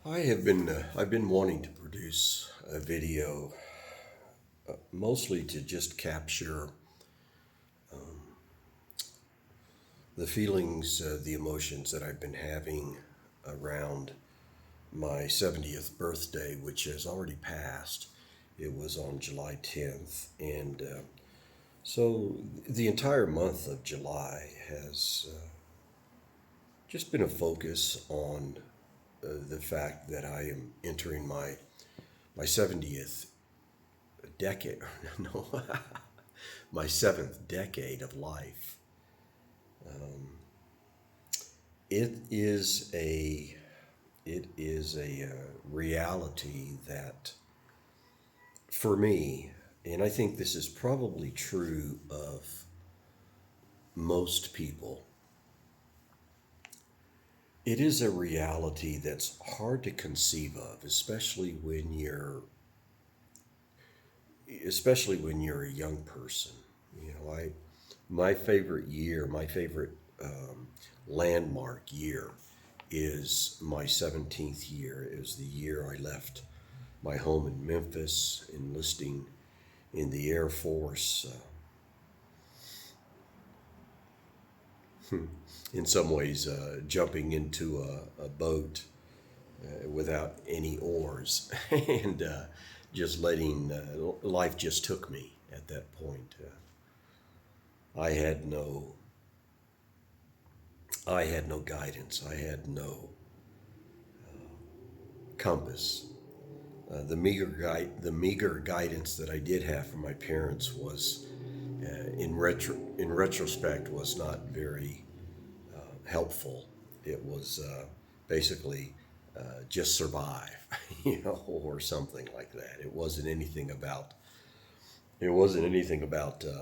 I've been wanting to produce a video, mostly to just capture the feelings, the emotions that I've been having around my 70th birthday, which has already passed. It was on July 10th, and so the entire month of July has just been a focus on the fact that I am entering my 70th decade, no, my seventh decade of life. It is a reality that for me, and I think this is probably true of most people, it is a reality that's hard to conceive of, especially when you're a young person. You know, I my favorite year, my favorite landmark year is my 17th year. It was the year I left my home in Memphis, enlisting in the Air Force. In some ways, jumping into a boat without any oars and just letting life just took me at that point. I had no I had no guidance. I had no compass. The meager guidance that I did have from my parents was, in retrospect, was not very helpful. It was basically just survive, or something like that. It wasn't anything about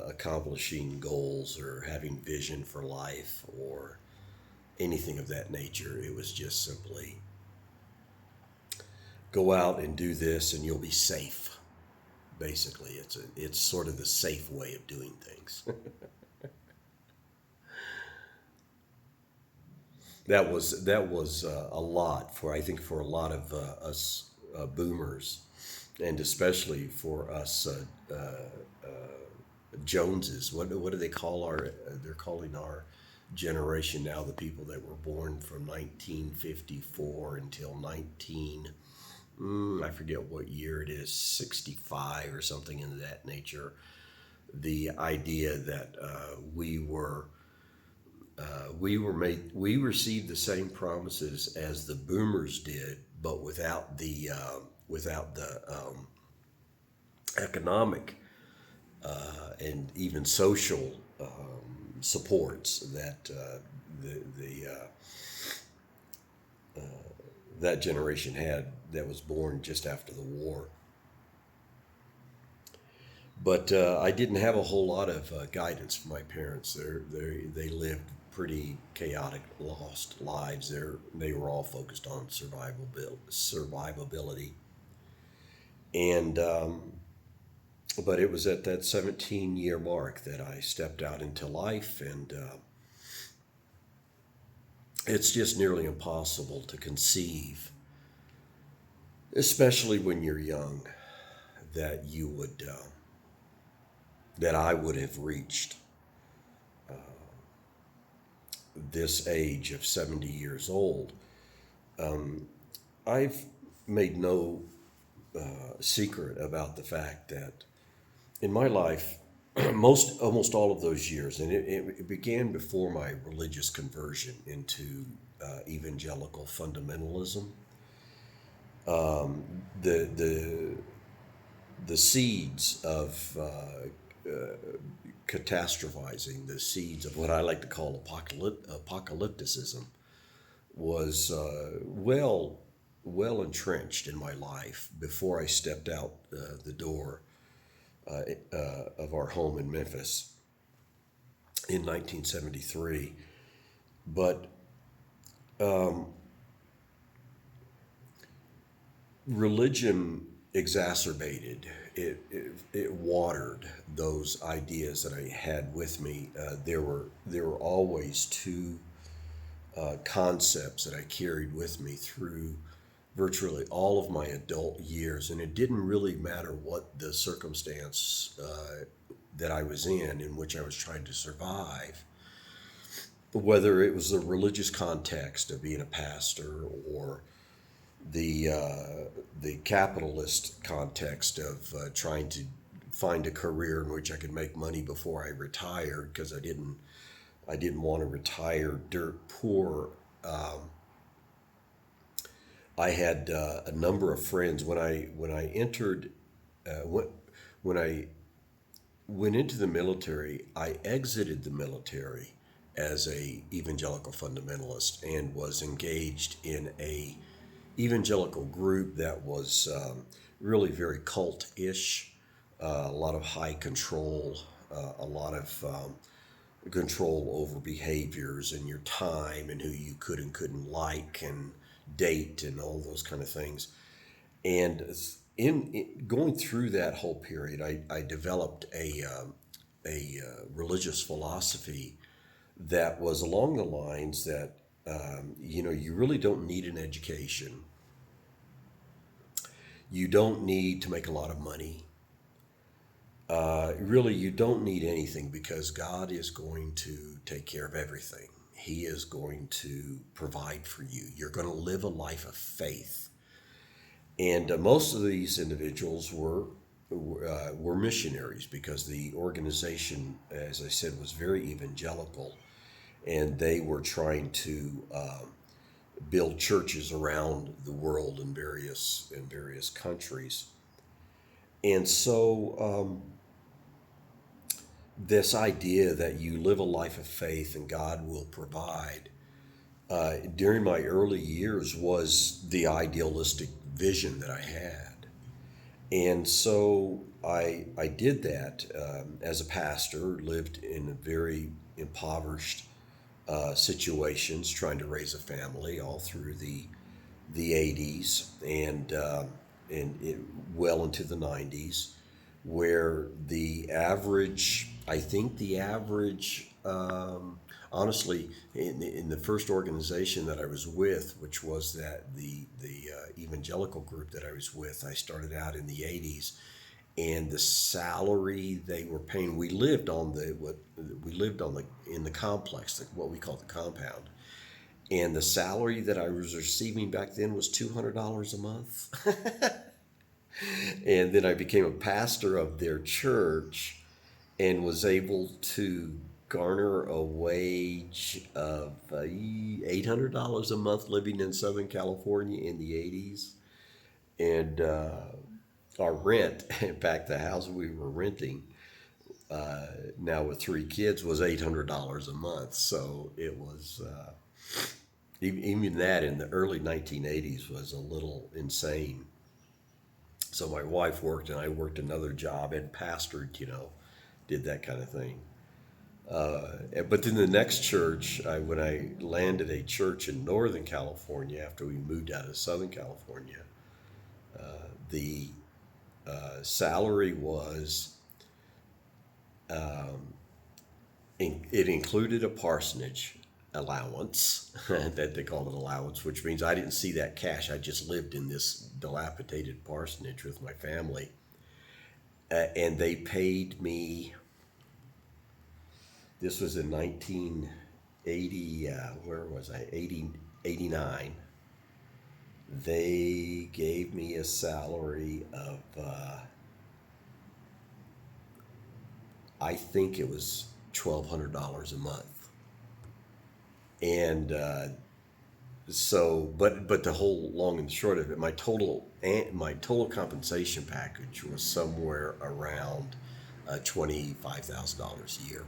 accomplishing goals or having vision for life or anything of that nature. It was just simply go out and do this and you'll be safe. Basically, it's sort of the safe way of doing things. That was a lot for, I think, for a lot of us boomers, and especially for us Joneses. What do they call our? They're calling our generation now the people that were born from 1954 until 19. I forget what year it is, 65 or something in that nature. The idea that we received the same promises as the boomers did, but without the economic and even social supports that that generation had, that was born just after the war. But I didn't have a whole lot of guidance from my parents. They lived pretty chaotic, lost lives. They were all focused on survivability. And but it was at that 17-year mark that I stepped out into life, and it's just nearly impossible to conceive, especially when you're young, that that I would have reached this age of 70 years old. I've made no secret about the fact that in my life, almost all of those years, and it began before my religious conversion into evangelical fundamentalism. The the seeds of catastrophizing, the seeds of what I like to call apocalypticism, was well entrenched in my life before I stepped out the door of our home in Memphis in 1973. But religion exacerbated it watered those ideas that I had with me. There were always two concepts that I carried with me through virtually all of my adult years, and it didn't really matter what the circumstance that I was in which I was trying to survive, whether it was the religious context of being a pastor or the capitalist context of trying to find a career in which I could make money before I retired, because I didn't want to retire dirt poor. I had a number of friends when I entered when I went into the military. I exited the military as a evangelical fundamentalist and was engaged in a evangelical group that was really very cult-ish, a lot of high control, a lot of control over behaviors and your time and who you could and couldn't like and date and all those kind of things. And in going through that whole period, I developed a religious philosophy that was along the lines that you really don't need an education. You don't need to make a lot of money. Really, you don't need anything, because God is going to take care of everything. He is going to provide for you. You're going to live a life of faith. And most of these individuals were missionaries, because the organization, as I said, was very evangelical, and they were trying to build churches around the world in various countries. And so this idea that you live a life of faith and God will provide, during my early years, was the idealistic vision that I had. And so I did that as a pastor, lived in a very impoverished situations, trying to raise a family all through the 80s and well into the 90s, where I think the average, honestly, in the first organization that I was with, which was the evangelical group that I was with, I started out in the 80s, and the salary they were paying, we lived in the complex, what we call the compound, and the salary that I was receiving back then was $200 a month. And then I became a pastor of their church and was able to garner a wage of $800 a month, living in Southern California in the 80s. And our rent, in fact, the house we were renting, now with three kids, was $800 a month. So it was, even that in the early 1980s was a little insane. So my wife worked and I worked another job and pastored, did that kind of thing. But then the next church, when I landed a church in Northern California after we moved out of Southern California, the salary was, it included a parsonage allowance that they called an allowance, which means I didn't see that cash. I just lived in this dilapidated parsonage with my family. And they paid me, this was in 1980, where was I? 89. They gave me a salary of, I think it was $1,200 a month. And but the whole long and short of it, my total compensation package was somewhere around $25,000 a year.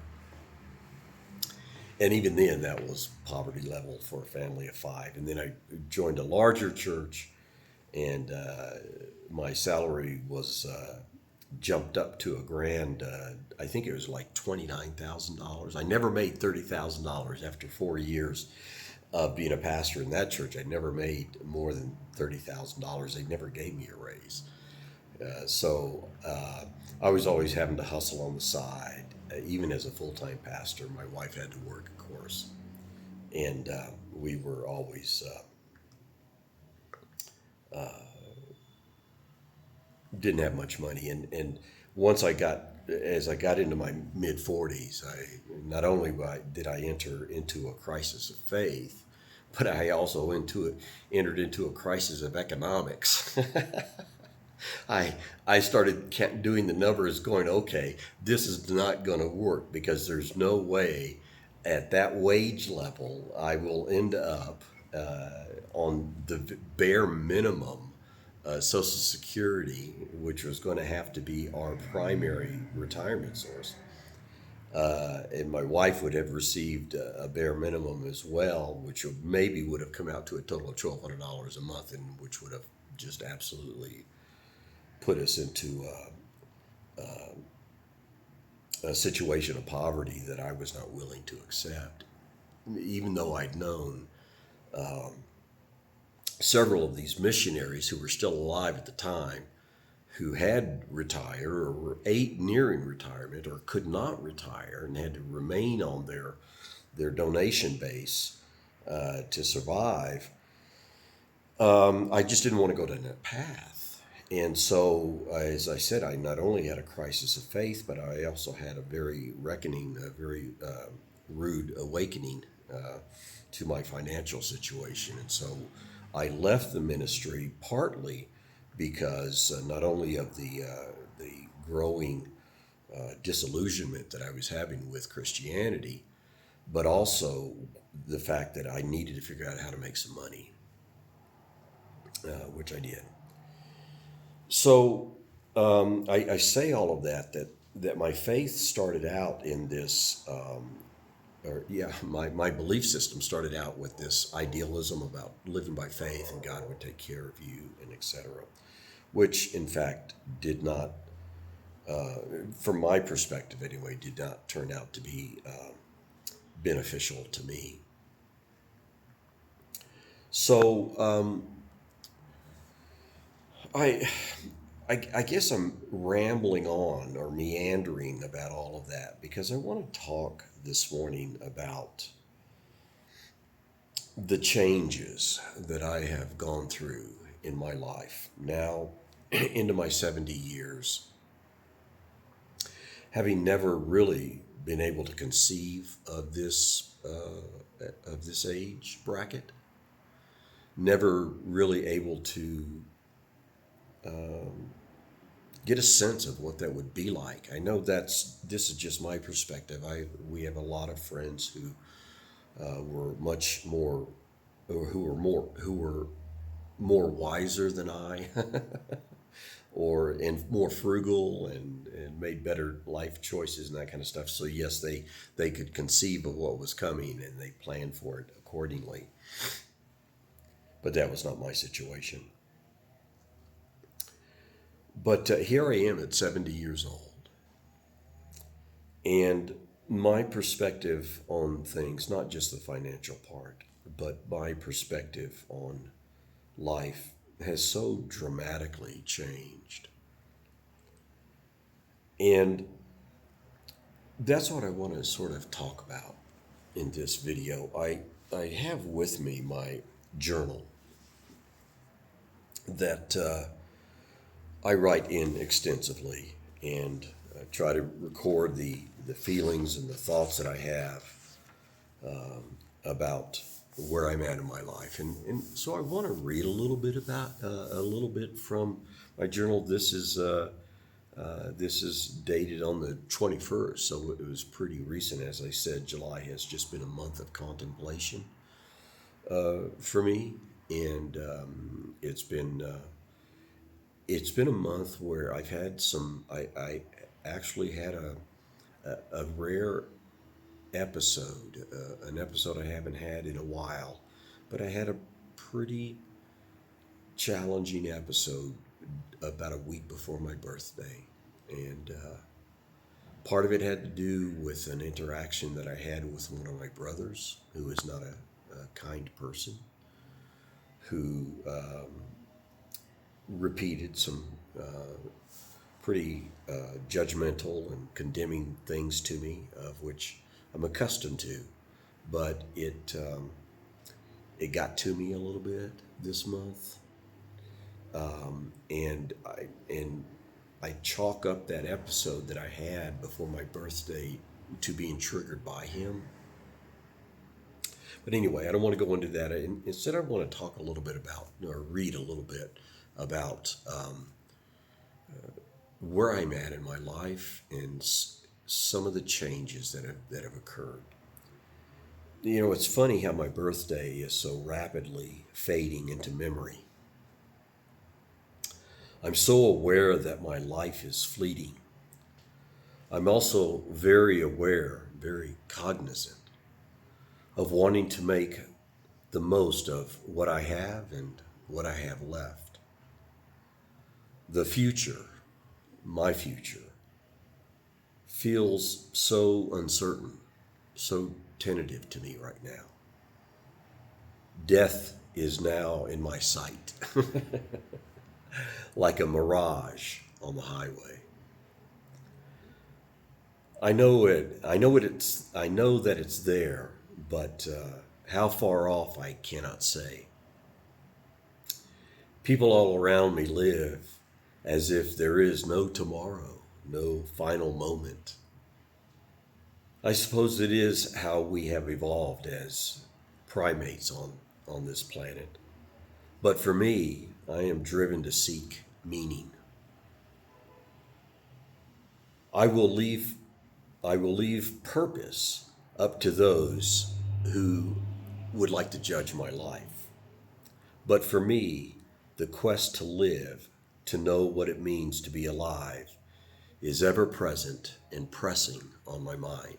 And even then, that was poverty level for a family of five. And then I joined a larger church, and my salary was jumped up to a grand. I think it was like $29,000. I never made $30,000 after 4 years of being a pastor in that church. I never made more than $30,000. They never gave me a raise. So I was always having to hustle on the side. Even as a full-time pastor, my wife had to work, of course. And we were always didn't have much money, and once as I got into my mid 40s, I not only did I enter into a crisis of faith, but I also entered into a crisis of economics. I I started doing the numbers, going, okay, this is not going to work because there's no way at that wage level I will end up on the bare minimum Social Security, which was going to have to be our primary retirement source. And my wife would have received a bare minimum as well, which maybe would have come out to a total of $1,200 a month, and which would have just absolutely put us into a situation of poverty that I was not willing to accept, even though I'd known several of these missionaries who were still alive at the time, who had retired or were nearing retirement or could not retire and had to remain on their donation base to survive. I just didn't want to go down that path. And so, as I said, I not only had a crisis of faith, but I also had a very reckoning, a very rude awakening to my financial situation. And so I left the ministry partly because not only of the growing disillusionment that I was having with Christianity, but also the fact that I needed to figure out how to make some money, which I did. So I say all of that my faith started out in this, or yeah, my belief system started out with this idealism about living by faith and God would take care of you and etc., which in fact did not, from my perspective anyway, did not turn out to be beneficial to me. So I, I guess I'm rambling on or meandering about all of that because I want to talk this morning about the changes that I have gone through in my life now into my 70 years, having never really been able to conceive of this age bracket, never really able to get a sense of what that would be like. I know this is just my perspective. We have a lot of friends who were much more, or who were more wiser than I, or and more frugal and made better life choices and that kind of stuff. So yes, they could conceive of what was coming and they planned for it accordingly. But that was not my situation. But here I am at 70 years old, and my perspective on things, not just the financial part, but my perspective on life has so dramatically changed. And that's what I want to sort of talk about in this video. I have with me my journal that I write in extensively and try to record the feelings and the thoughts that I have about where I'm at in my life. And so I want to read a little bit from my journal. This is dated on the 21st, so it was pretty recent. As I said, July has just been a month of contemplation for me, and it's been a month where I've had some. I actually had a rare episode, an episode I haven't had in a while, but I had a pretty challenging episode about a week before my birthday, and part of it had to do with an interaction that I had with one of my brothers, who is not a kind person, who repeated some pretty judgmental and condemning things to me, of which I'm accustomed to, but it got to me a little bit this month, And I chalk up that episode that I had before my birthday to being triggered by him. But anyway, I don't want to go into that. Instead, I want to talk a little bit about, or read a little bit about where I'm at in my life and some of the changes that have occurred. You know, it's funny how my birthday is so rapidly fading into memory. I'm so aware that my life is fleeting. I'm also very aware, very cognizant of wanting to make the most of what I have and what I have left. The future, my future, feels so uncertain, so tentative to me right now. Death is now in my sight, like a mirage on the highway. I know it. I know it. I know that it's there, but how far off I cannot say. People all around me live as if there is no tomorrow, no final moment. I suppose it is how we have evolved as primates on this planet. But for me, I am driven to seek meaning. I will leave I will leave purpose up to those who would like to judge my life. But for me, the quest to live, to know what it means to be alive, is ever present and pressing on my mind.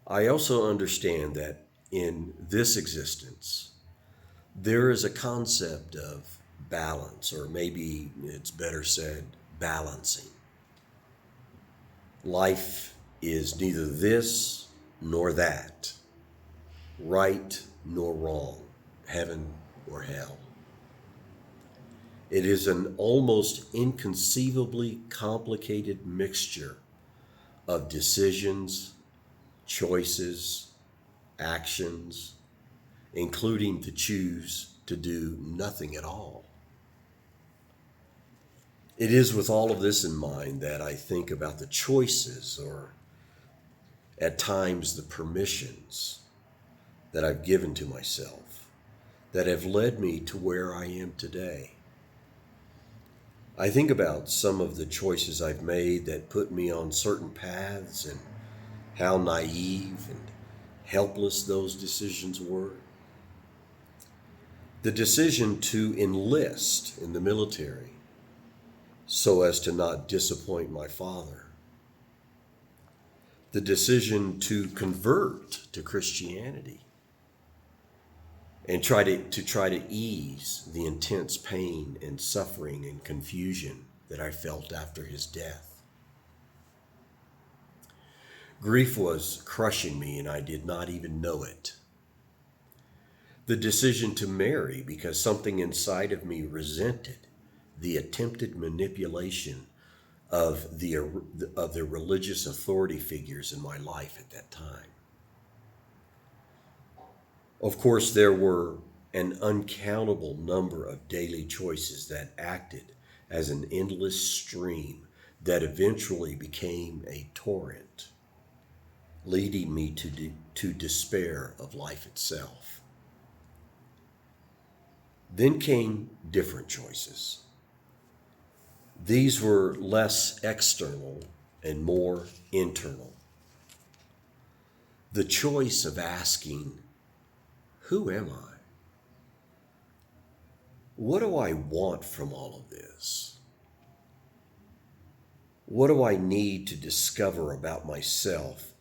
I also understand that in this existence, there is a concept of balance, or maybe it's better said, balancing. Life is neither this nor that, right nor wrong, heaven or hell. It is an almost inconceivably complicated mixture of decisions, choices, actions, including to choose to do nothing at all. It is with all of this in mind that I think about the choices, or at times the permissions, that I've given to myself that have led me to where I am today. I think about some of the choices I've made that put me on certain paths and how naive and helpless those decisions were. The decision to enlist in the military so as to not disappoint my father. The decision to convert to Christianity and try to ease the intense pain and suffering and confusion that I felt after his death. Grief was crushing me and I did not even know it. The decision to marry because something inside of me resented the attempted manipulation of the religious authority figures in my life at that time. Of course, there were an uncountable number of daily choices that acted as an endless stream that eventually became a torrent, leading me to despair of life itself. Then came different choices. These were less external and more internal. The choice of asking, who am I? What do I want from all of this? What do I need to discover about myself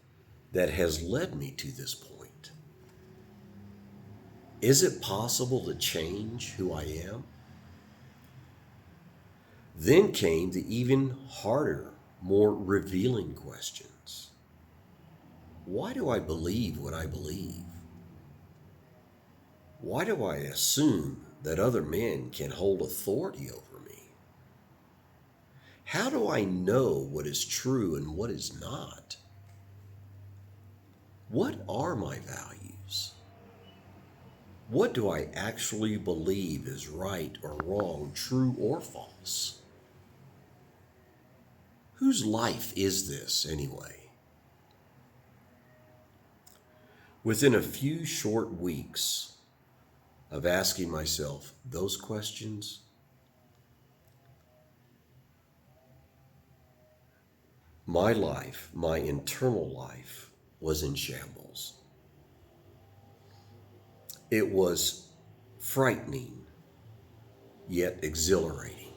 that has led me to this point? Is it possible to change who I am? Then came the even harder, more revealing questions. Why do I believe what I believe? Why do I assume that other men can hold authority over me? How do I know what is true and what is not? What are my values? What do I actually believe is right or wrong, true or false? Whose life is this anyway? Within a few short weeks of asking myself those questions, my life, my internal life, was in shambles. It was frightening, yet exhilarating.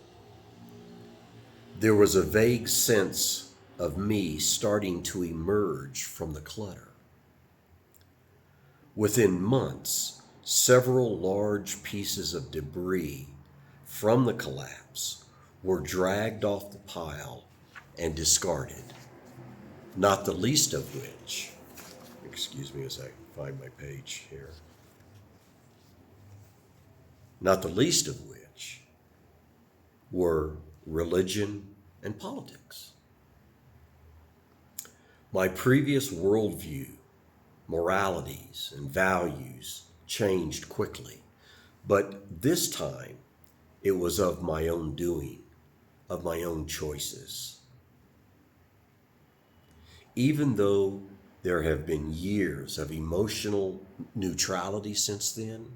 There was a vague sense of me starting to emerge from the clutter. Within months, several large pieces of debris from the collapse were dragged off the pile and discarded, not the least of which, excuse me as I find my page here, not the least of which were religion and politics. My previous worldview, moralities, and values changed quickly, but this time it was of my own doing, of my own choices. Even though there have been years of emotional neutrality since then,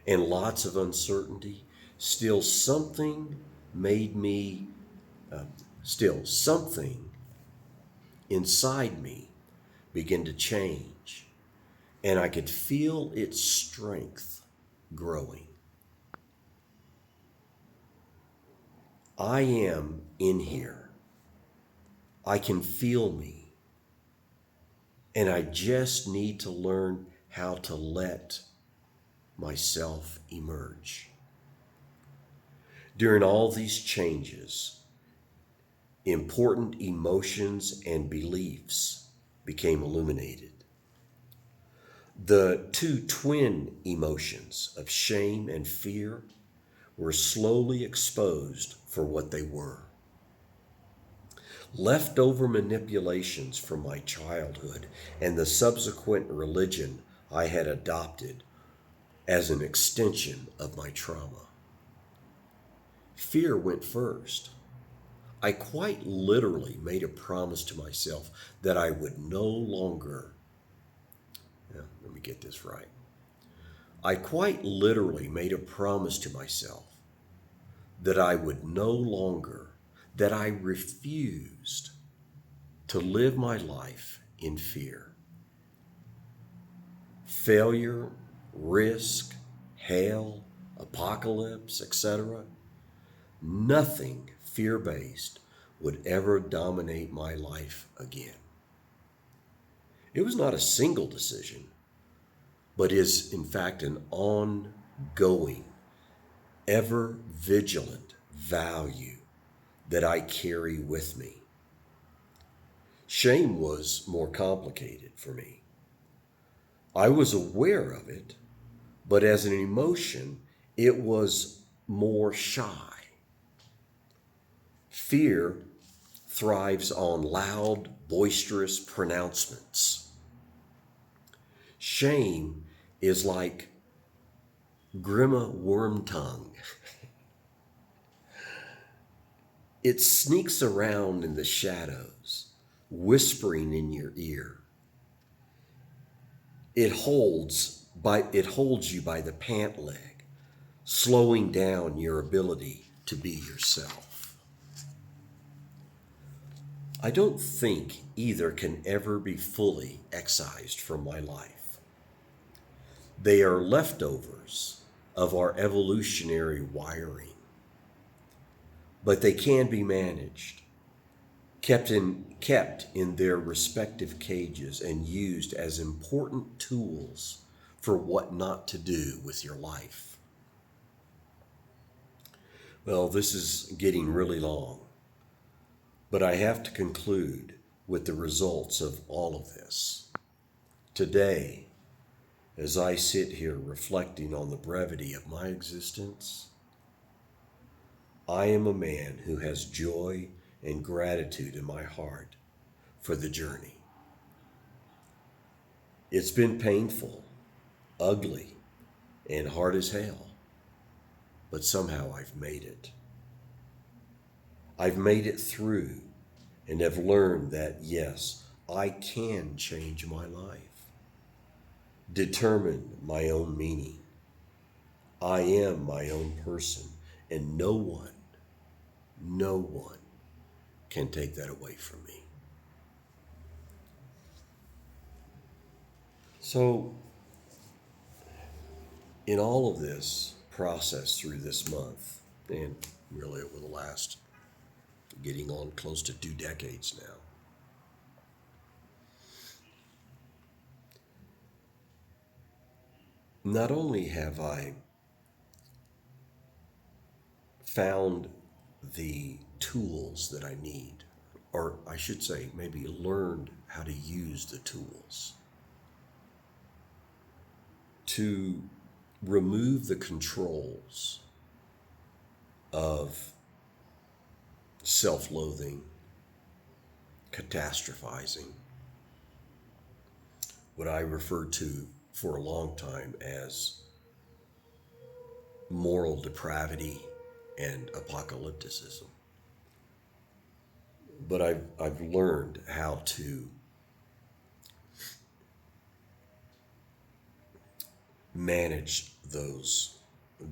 and lots of uncertainty, still something inside me begin to change, and I could feel its strength growing. I am in here. I can feel me, and I just need to learn how to let myself emerge. During all these changes, important emotions and beliefs became illuminated. The two twin emotions of shame and fear were slowly exposed for what they were. Leftover manipulations from my childhood and the subsequent religion I had adopted as an extension of my trauma. Fear went first. I quite literally made a promise to myself that I would no longer, let me get this right. I quite literally made a promise to myself that I would no longer, that I refused to live my life in fear. Failure, risk, hell, apocalypse, etc. Nothing fear-based would ever dominate my life again. It was not a single decision, but is in fact an ongoing, ever vigilant value that I carry with me. Shame was more complicated for me. I was aware of it, but as an emotion, it was more shy. Fear thrives on loud, boisterous pronouncements. Shame is like Grima Wormtongue. It sneaks around in the shadows, whispering in your ear. It holds you by the pant leg, slowing down your ability to be yourself. I don't think either can ever be fully excised from my life. They are leftovers of our evolutionary wiring, but they can be managed, kept in their respective cages, and used as important tools for what not to do with your life. Well, this is getting really long, but I have to conclude with the results of all of this. Today, as I sit here reflecting on the brevity of my existence, I am a man who has joy and gratitude in my heart for the journey. It's been painful, ugly and hard as hell, but somehow I've made it. I've made it through and have learned that, yes, I can change my life, determine my own meaning. I am my own person, and no one can take that away from me. So, in all of this process through this month, and really over the last getting on close to 2 decades now, not only have I found the tools that I need, or I should say, maybe learned how to use the tools to remove the controls of self loathing, catastrophizing, what I referred to for a long time as moral depravity and apocalypticism. But I've learned how to manage those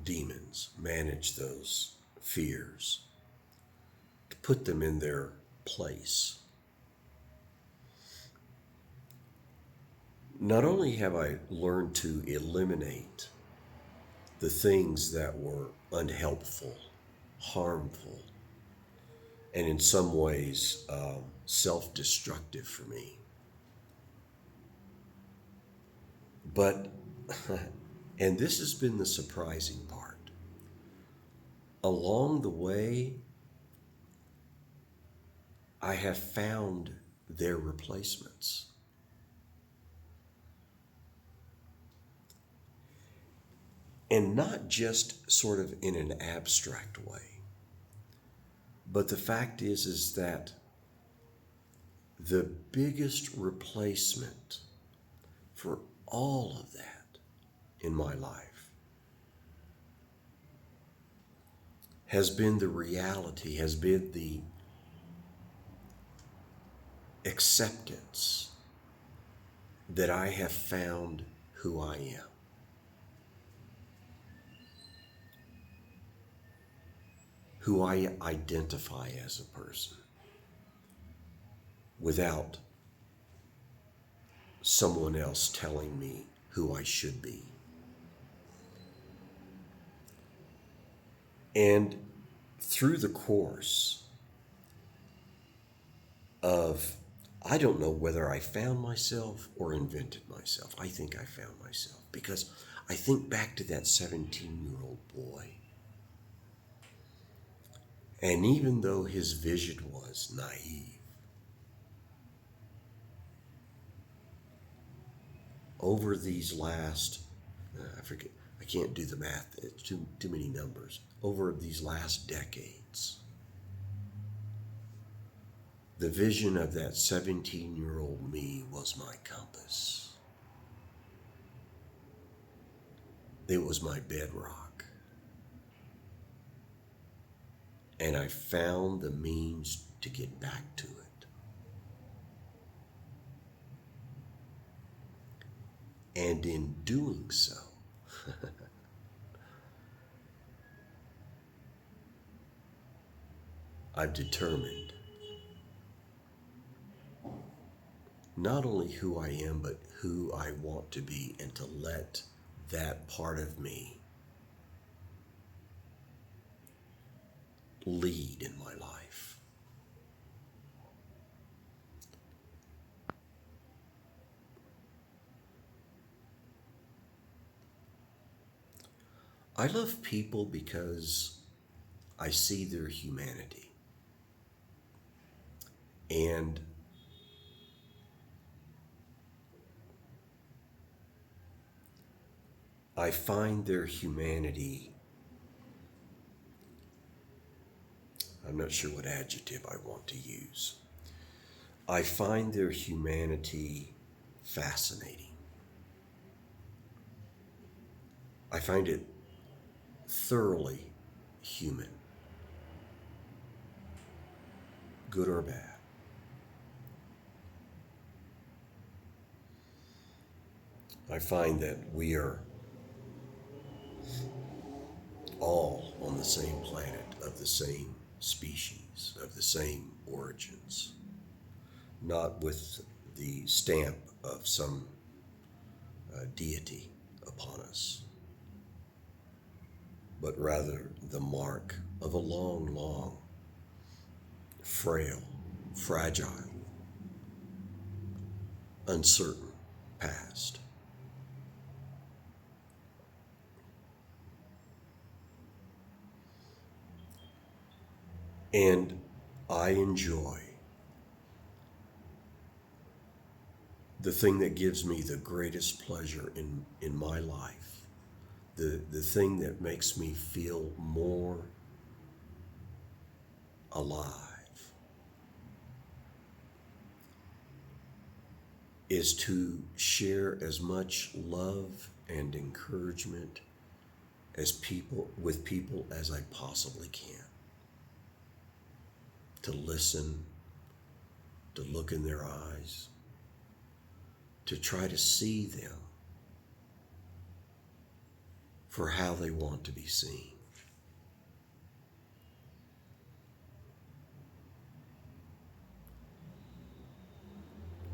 demons, manage those fears, to put them in their place. Not only have I learned to eliminate the things that were unhelpful, harmful, and in some ways self-destructive for me, but and this has been the surprising part. Along the way, I have found their replacements. And not just sort of in an abstract way. But the fact is that the biggest replacement for all of that in my life has been the reality, has been the acceptance that I have found who I am. Who I identify as a person without someone else telling me who I should be. And through the course of, I don't know whether I found myself or invented myself. I think I found myself because I think back to that 17-year-old boy. And even though his vision was naive, over these last, I can't do the math, it's too many numbers. Over these last decades, the vision of that 17-year-old me was my compass. It was my bedrock. And I found the means to get back to it. And in doing so, I've determined not only who I am, but who I want to be, and to let that part of me lead in my life. I love people because I see their humanity. And I find their humanity, I'm not sure what adjective I want to use. I find their humanity fascinating. I find it thoroughly human, good or bad. I find that we are all on the same planet, of the same species, of the same origins, not with the stamp of some deity upon us, but rather the mark of a long, long, frail, fragile, uncertain past. And I enjoy the thing that gives me the greatest pleasure in my life, the thing that makes me feel more alive, is to share as much love and encouragement with people as I possibly can. To listen, to look in their eyes, to try to see them for how they want to be seen.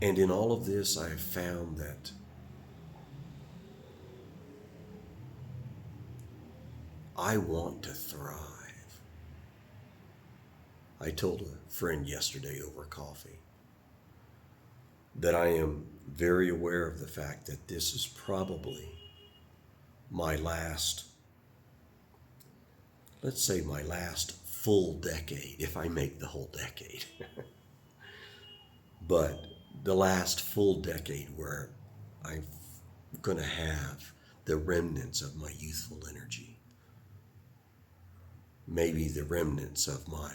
And in all of this, I have found that I want to thrive. I told a friend yesterday over coffee that I am very aware of the fact that this is probably my last, let's say my last full decade, if I make the whole decade. But the last full decade where I'm going to have the remnants of my youthful energy, maybe the remnants of my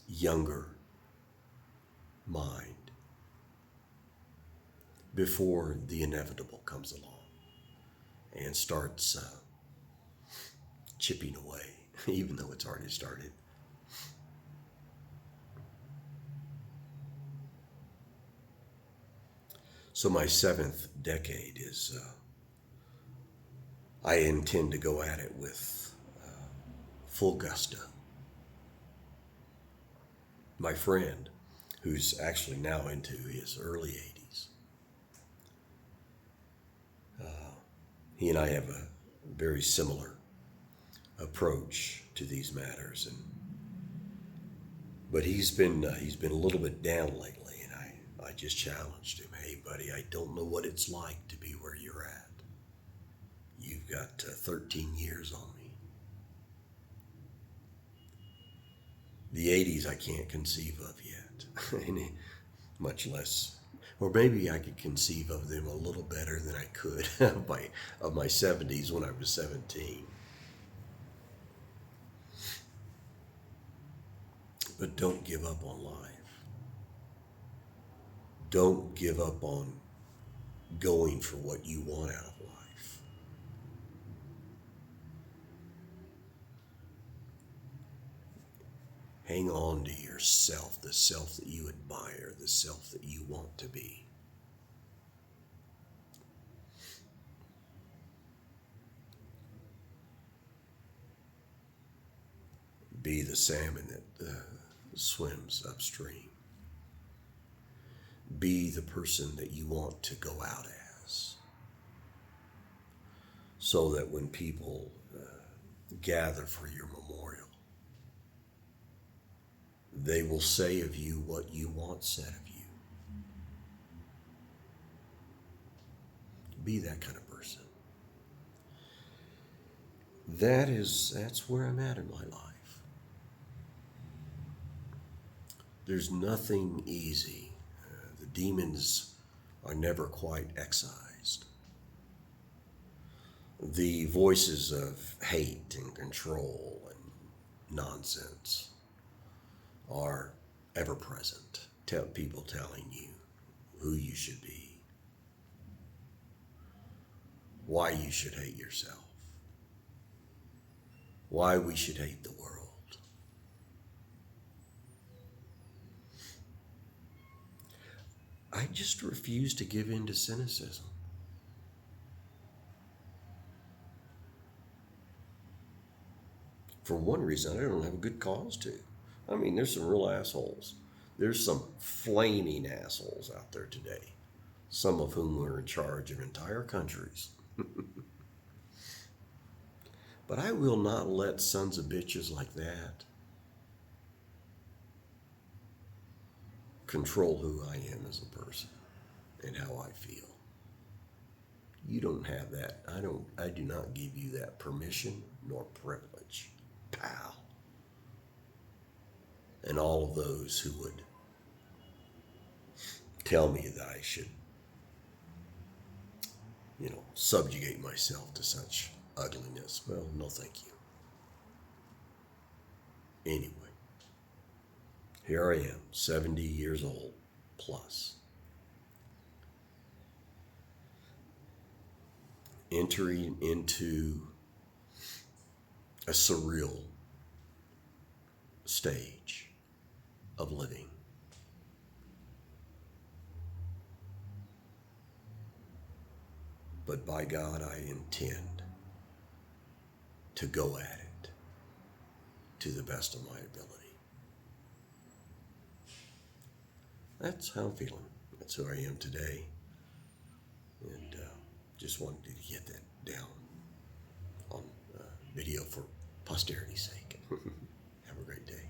younger mind before the inevitable comes along and starts chipping away, even though it's already started. So my seventh decade is, I intend to go at it with full gusto. My friend, who's actually now into his early 80s, he and I have a very similar approach to these matters, but he's been a little bit down lately, and I just challenged him. Hey, buddy, I don't know what it's like to be where you're at. You've got 13 years on me. The 80s I can't conceive of yet, much less, or maybe I could conceive of them a little better than I could of my 70s when I was 17. But don't give up on life. Don't give up on going for what you want out of life. Hang on to yourself, the self that you admire, the self that you want to be. Be the salmon that swims upstream. Be the person that you want to go out as, so that when people gather for your memorial, they will say of you what you want said of you. Be that kind of person. That's where I'm at in my life. There's nothing easy. The demons are never quite excised. The voices of hate and control and nonsense are ever present. People telling you who you should be. why you should hate yourself, why we should hate the world. I just refuse to give in to cynicism. For one reason, I don't have a good cause to. I mean, there's some real assholes. There's some flaming assholes out there today, some of whom are in charge of entire countries. But I will not let sons of bitches like that control who I am as a person and how I feel. You don't have that. I do not give you that permission nor privilege, pal. And all of those who would tell me that I should, subjugate myself to such ugliness. Well, no thank you. Anyway, here I am, 70 years old plus, entering into a surreal stage of living. But by God, I intend to go at it to the best of my ability. That's how I'm feeling. That's who I am today. And just wanted to get that down on video for posterity's sake. Have a great day.